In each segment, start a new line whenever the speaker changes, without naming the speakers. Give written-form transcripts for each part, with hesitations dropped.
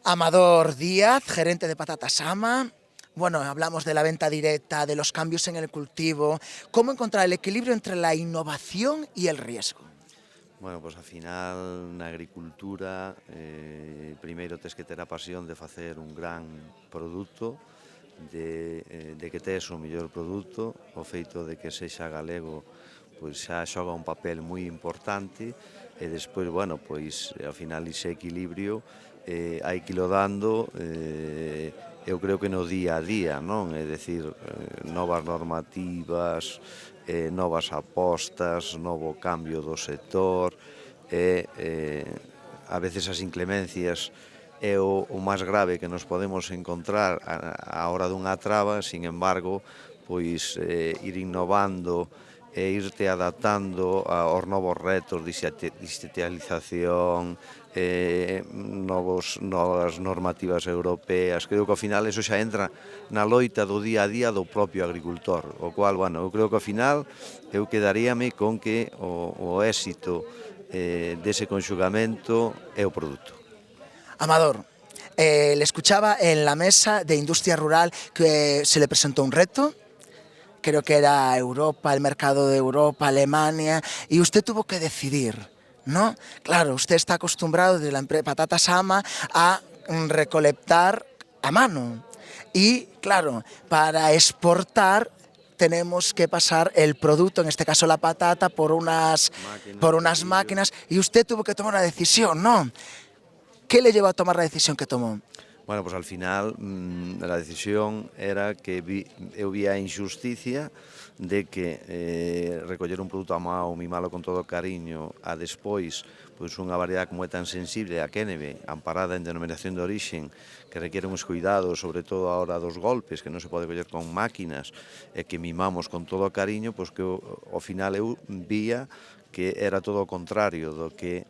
Amador Díaz, gerente de Patatas Ama. Bueno, hablamos de la venta directa, de los cambios en el cultivo. ¿Cómo encontrar el equilibrio entre la innovación y el riesgo?
Bueno, pois ao final na agricultura primeiro tes que ter a pasión de facer un gran produto, de que tes o mellor produto, o feito de que sexa galego pois xa xoga un papel moi importante e despois, bueno, pois ao final ese equilibrio hai que ilo dando eu creo que no día a día, non? É dicir, novas normativas, novas apostas, novo cambio do sector e a veces as inclemencias é o máis grave que nos podemos encontrar á hora dunha traba, sin embargo, pois ir innovando e irte adaptando aos novos retos de digitalización, novas normativas europeas. Creo que ao final eso xa entra na loita do día a día do propio agricultor, o cual, bueno, eu creo que ao final eu quedaríame con que o éxito dese conxugamento é o produto.
Amador, le escuchaba en la mesa de industria rural que se le presentó un reto. Creo que era Europa, el mercado de Europa, Alemania, y usted tuvo que decidir, ¿no? Claro, usted está acostumbrado de la empresa Patatas Ama a recolectar a mano. Y claro, para exportar tenemos que pasar el producto, en este caso la patata, por unas máquinas, y usted tuvo que tomar una decisión, ¿no? ¿Qué le llevó a tomar la decisión que tomó?
Bueno, pois al final a decisión era que eu vía a injusticia de que recoller un produto a mao, mimalo con todo o cariño, a despois pois unha variedade como é tan sensible a quénebe, amparada en denominación de orixen, que requiere uns cuidados, sobre todo a hora dos golpes, que non se pode coller con máquinas, e que mimamos con todo o cariño, pois que ao final eu vía que era todo o contrario do que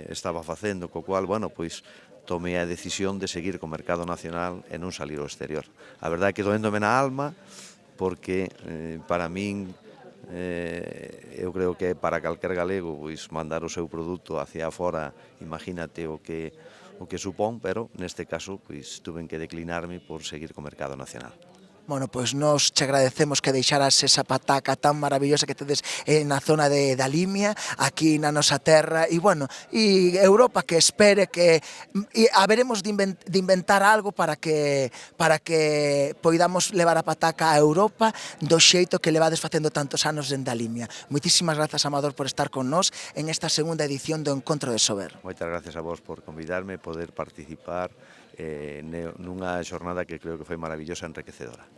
estaba facendo, co cual, bueno, pois tomei a decisión de seguir co mercado nacional e non salir ao exterior. A verdade é que doéndome na alma, porque para min eu creo que para calquer galego pois mandar o seu produto hacia fora, imagínate o que supón, pero neste caso pois tuven que declinarme por seguir co mercado nacional.
Bueno, pois nos che agradecemos que deixaras esa pataca tan maravillosa que tedes na zona da Limia, aquí na nosa terra, e bueno, e Europa que espere que haberemos de inventar algo para que poidamos levar a pataca a Europa do xeito que levades facendo tantos anos dende a Limia. Moitísimas grazas, Amador, por estar con nós en esta segunda edición do Encontro de Sober.
Moitas gracias a vos por convidarme e poder participar nunha xornada que creo que foi maravillosa e enriquecedora.